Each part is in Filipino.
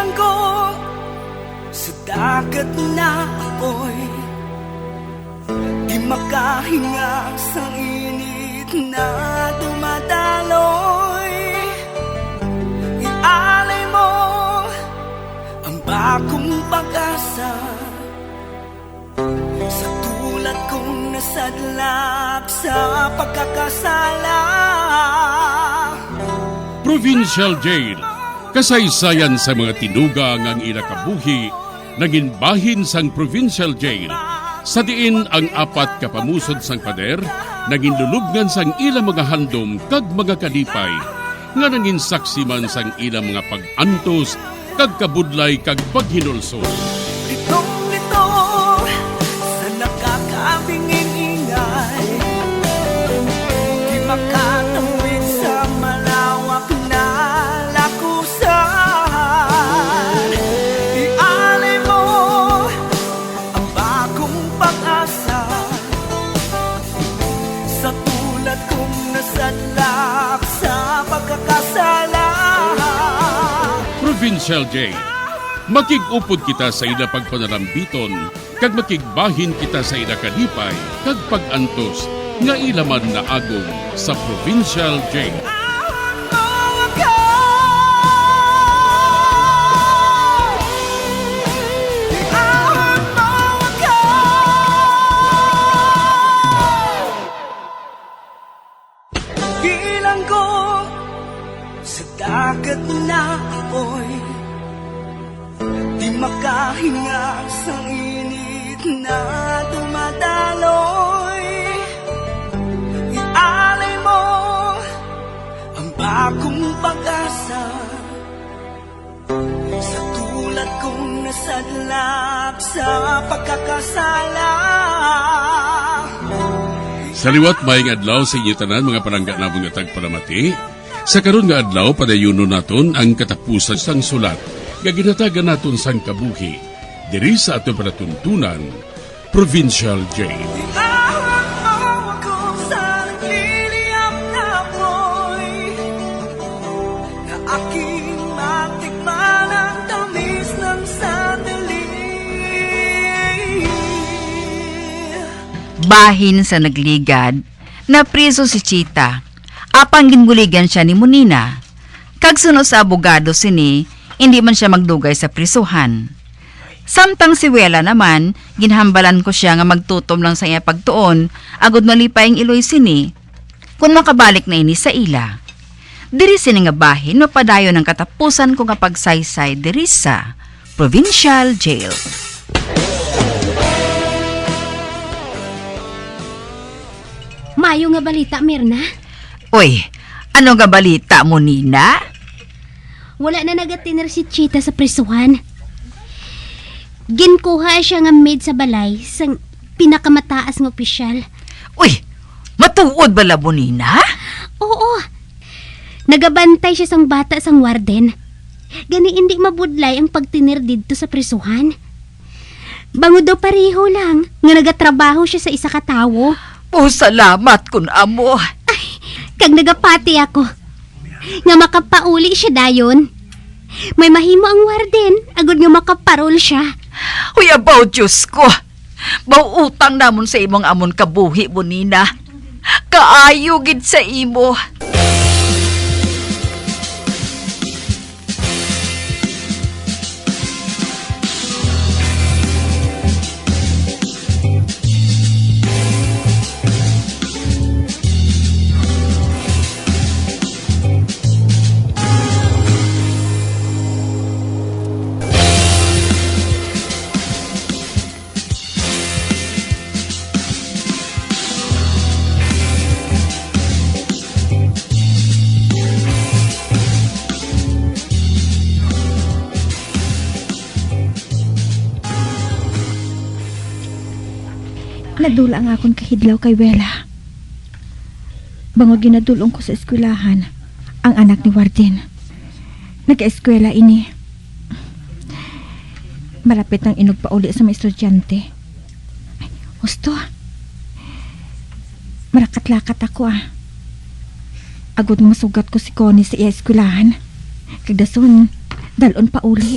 Bilanggo sa dagat na apoy, di makahinga sa init na dumadaloy. Ialay mo ang bagong pag-asa sa tulad kong nasadlak sa pagkakasala. Provincial Jail, kasaysayan sa mga tinuga ngang inakabuhi, naging bahin sang Provincial Jail. Sa diin ang apat kapamusod sang pader, naging lulubngan sang ilang mga handom kag mga kalipay, nga naging saksi man sang ilang mga pag-antos, kag kabudlay kag paghinulsol. Litong-lito sa nakakabingin ingay, di makatawid sa malawak na lakusan. Ialay mo ang bagong pag-asa sa tulad kong nasadlak sa pagkakasala. Provincial Jail, makig-upod kita sa ila pagpanarambiton, kag makigbahin kita sa ila kalipay, kag pag-antos, nga ilaman na agong sa Provincial Jail. Bilanggo sa dagat na apoy, di makahinga sa init na dumadaloy. Ialay mo ang bagong pag-asa sa tulad kong nasadlak sa pagkakasala. Sa liwat maing adlaw sa inyo tanan mga palangga na mga tagparamati, sa karon nga adlaw padayuno naton ang katapusan sang sulat nga ginatagan naton sang kabuhi diri sa aton panatuntunan, Provincial Jail. Iawag mo ako sa nagliliyap na apoy, na aking matikman ang tamis ng sandali. Bahin sa nagligad, na priso si Chita. Apang ginbuligan siya ni Munina. Kag sunod sa abogado sini, hindi man siya magdugay sa prisuhan. Samtang si Wela naman, ginhambalan ko siya nga magtutom lang sa iya pagtuon, agod nalipay ang iloy sini, kung makabalik na ini sa ila. Diri sini nga bahin, mapadayo ng katapusan ko nga pagsaysay diri sa Provincial Jail. Mayo nga balita, Mirna. Uy, ano nga balita mo, Nina? Wala na nagatiner si Chita sa prisuhan. Ginkuha siya nga maid sa balay sang pinakamataas nga opisyal. Uy, matuod ba labo, Nina? Oo. Nagabantay siya sang bata sang warden. Gani hindi mabudlay ang pagtinir didto sa prisuhan. Bangod daw pareho lang nga nagatrabaho siya sa isa ka tawo. Oh, salamat kun amo. Kag nagapati ako nga makapauli siya dayon. May mahimo ang warden agud nga makaparol siya. Uy, about Diyos ko. Bauutang namon sa imong amon kabuhi, Bonina. Kaayo gid sa imo. Nadula ang akong kahidlaw kay Wela. Bangod ginadulong ko sa eskwelahan ang anak ni Warden. Nag-eskwela ini. Malapit nang inugpauli sa mga estudyante. Ay, gusto. Marakat-lakat ako Agod masugat ko si Connie sa iya eskwelahan. Kagdason, dalon pa uli.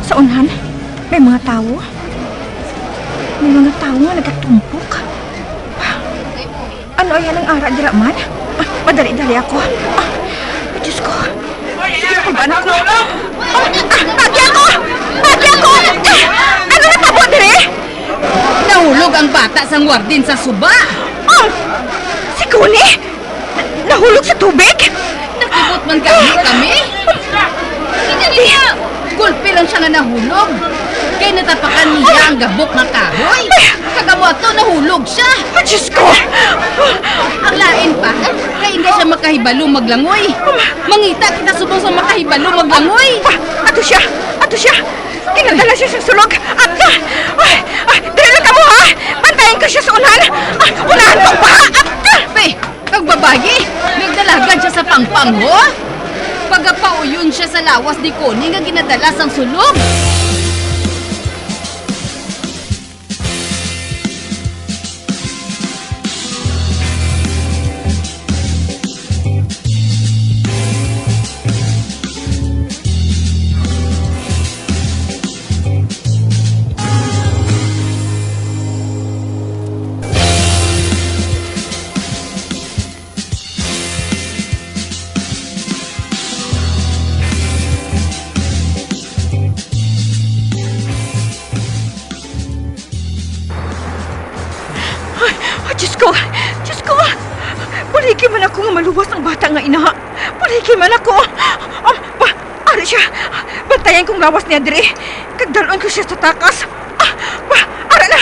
Sa unahan, may mga tao. May mga tao nga nagatumpok. Ano yan ang ara dira man? Madali-dali ako. Diyos ko. Diyos ko ba anak ko? Pagi ako! Pagi ako! Ano na tabo dire? Nahulog ang bata sang wardin sa suba. Si Kuni? Nahulog sa tubig? Nakibot man kami. Kita niya! Gulpi lang siya nga nahulog. Kaya natapakan niya ang gabok na kahoy. Kagawato nahulog siya. Diyos ko! Ang lain pa, kaya hindi siya makahibalo maglangoy. Mangita kita subong sa makahibalo maglangoy. Ato siya! Ato siya! Kinadala siya sa sulog. Dali lang ka mo ha! Bantayan ko siya sa unahan! Unahan ko pa! Pe, kagbabagi, nagdalagan siya sa pangpangho. Pagapauyon siya sa lawas ni Connie nga ginadala sang sulog. Diyos ko! Diyos ko! Paliki man ako nga maluwas ang bata nga inaha. Paliki man ako. Ari siya. Bantayan kong lawas niya diri. Kagdalon ko siya sa takas. Ara na!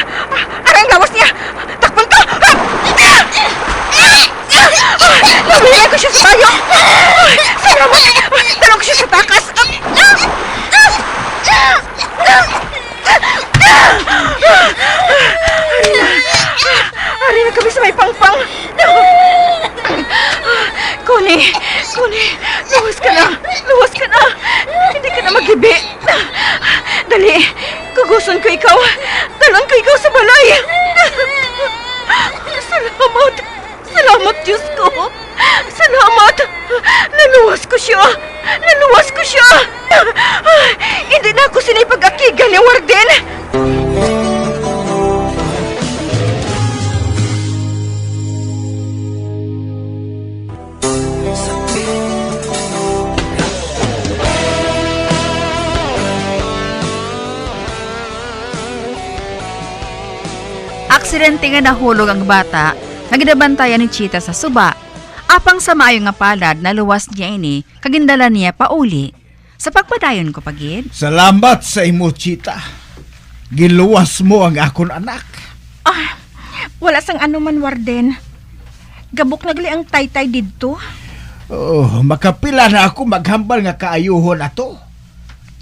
Ara ang lawas niya! Takpan ka! Nawilan ko siya sa bayo! Salamat! Dalon ko siya sa takas! Ari na kami sa may pangpang. Kuni, luwas ka na. Luwas ka na. Hindi ka na magibi. Dali, kuguson ko ikaw. Dalon ko ikaw sa balay. Salamat. Salamat, Diyos ko. Salamat. Naluwas ko siya. Naluwas ko siya. Hindi na ako sinipag-akigan ni Warden. Aksidente nga nahulog ang bata nga ginabantayan ni Chita sa suba. Apang sa maayo nga palad na luwas niya ini kagindala niya pauli. Sa pagpadayon ko pagid. Salamat sa imo, Chita. Giluwas mo ang akon anak. Wala sang anuman, Warden. Gabok nagli ang taytay didto. Oh, makapila na ako maghambal nga kaayuhon ato.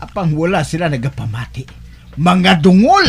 Apang wala sila nagapamati. Mga dungol!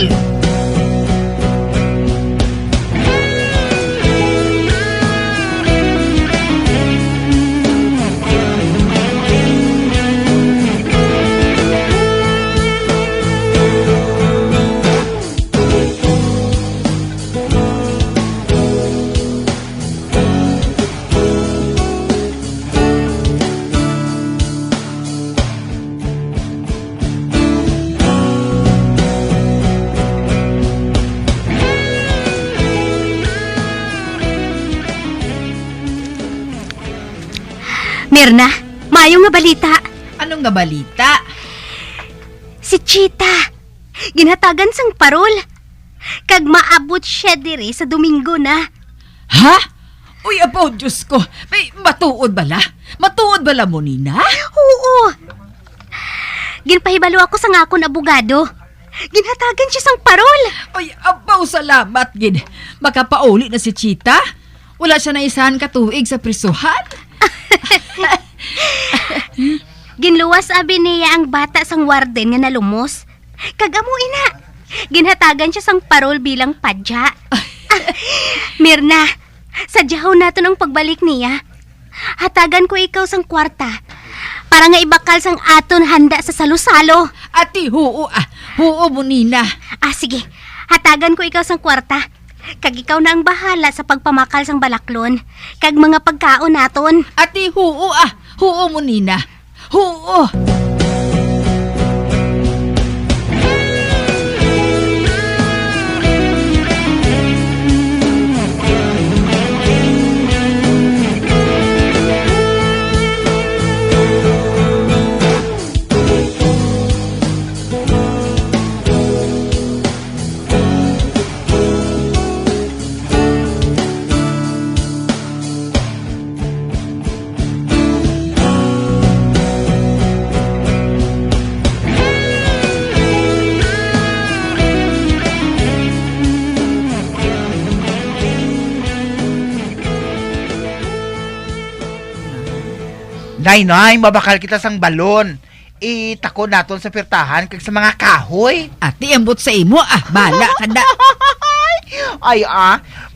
Mirna, mayo nga balita. Anong nga balita? Si Chita, ginhatagan sang parol. Kag maabot siya diri sa Domingo na. Ha? Uy, abaw, Diyos ko. May matuod bala? Matuod bala mo, Nina? Oo. Ginpahibalo ako sa ngakon abogado. Ginhatagan siya sang parol. Uy, abaw, salamat, gid. Makapauli na si Chita. Wala siya na isahan katuig sa prisuhan. Ginluwas abi niya ang bata sang warden nga nalumos. Kag amo ina. Ginhatagan siya sang parol bilang padya. Mirna, sadyaw nato ang pagbalik niya. Hatagan ko ikaw sang kwarta para nga ibakal sang aton handa sa salusalo. Ati, huo mo, Nina. Sige. Hatagan ko ikaw sang kwarta. Kag ikaw na ang bahala sa pagpamakal sang balaklon. Kag mga pagkaon naton. Ati, huo mo, Nina. Huo. Nay, mabakal kita sang balon. Itako naton sa pirtahan kag sa mga kahoy. Ati, ambot sa imo, bala ka na. Ay,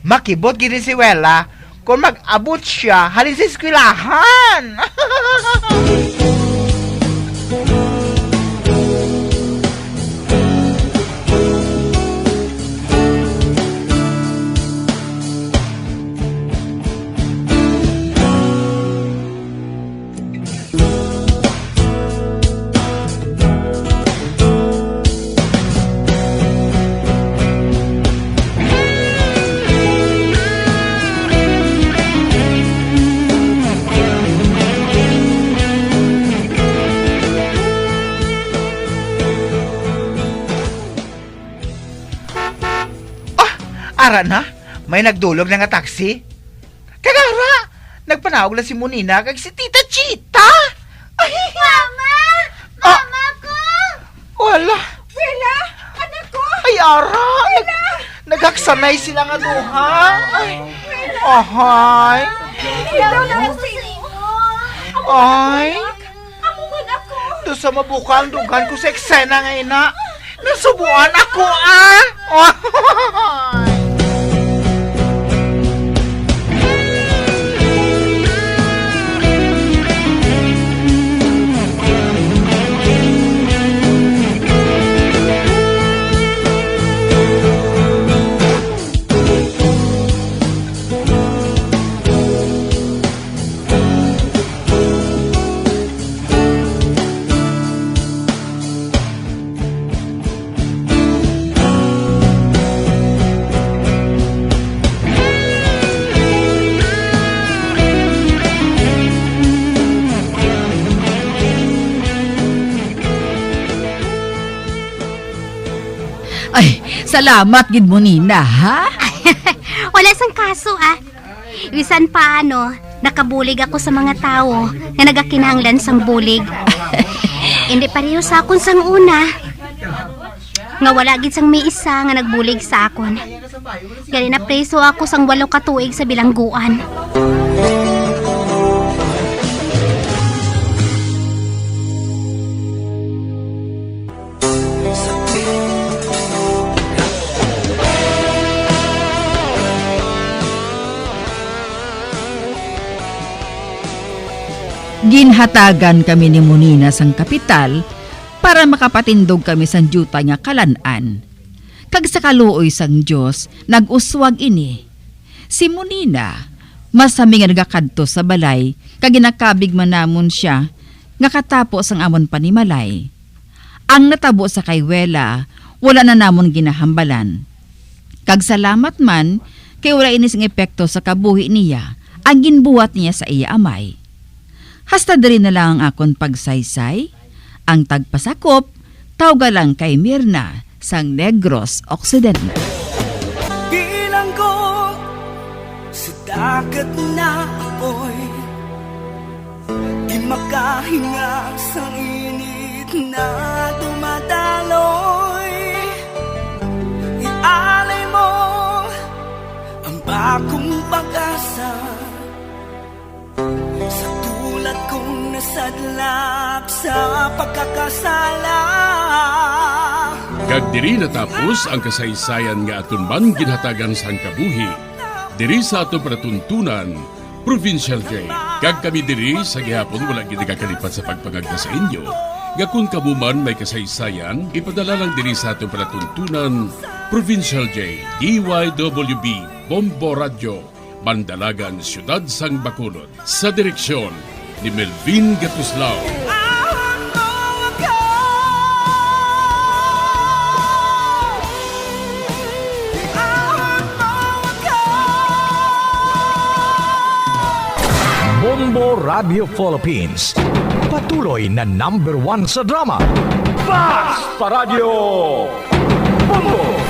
makibot gini si Wela. Kung mag-abot siya, halin sa eskwelahan. Ara na, may nagdulog na nga taxi. Kagara, nagpanawag na si Munina kag si Tita Chita. Ay, Mama! Mama ko! wala. Wela, anak ko. Ay, Ara, nagaksanay sila nga duha. Ay, ahay. Ikaw na ang sino. Ay, Amungan ako. doon sa mabukang dugan ko sa eksena nga ina. Nasubuan ako, Ay. Ay, salamat, gid mo, Nina, ha? Wala sang kaso Bisan paano, nakabulig ako sa mga tao na nagakinahanglan sang bulig. Hindi pareho sa akon sang una. Nga wala gid sang may isa nga nagbulig sa akon. Gali na preso ako sang 8 ka tuig sa bilangguan. Ginhatagan kami ni Munina sang kapital para makapatindog kami sang juta nga kalan-an. Kag sa kaluoy sang Dios nag-uswag ini. Si Munina masami nga nagakadto sa balay kag ginakabig man namon siya nga katapos ang amon panimalay. Ang natabo sa kay Wela wala na namon ginahambalan. Kag salamat man kay wala ini sing epekto sa kabuhi niya ang ginbuhat niya sa iya amay. Hasta diri na lang ang akon pagsaysay, ang tagpasakop, tawga lang kay Mirna sang Negros Occidental. bilanggo sa dagat na apoy. Di makahinga sa init na dumadaloy. Ialay mo ang bagong pag-asa sa tulad kong nasadlak sa pagkakasala. Kag diri natapos ang kasaysayan nga aton man ginhatagan sa kabuhi. Diri sa aton panatuntunan, Provincial Jail. Kag kami diri sa gihapon wala gid nakakalipat sa pagpangagda sa inyo. Nga kung kabuman may kasaysayan, ipadala lang diri sa aton panatuntunan, Provincial Jail. DYWB, Bombo Radio, Bandalagan, Siyudad Sang Bacolod. Sa direksyon ni Melvin Gatuslao. Bombo Radio Philippines. Patuloy na #1 sa drama. Basta Radio Bombo!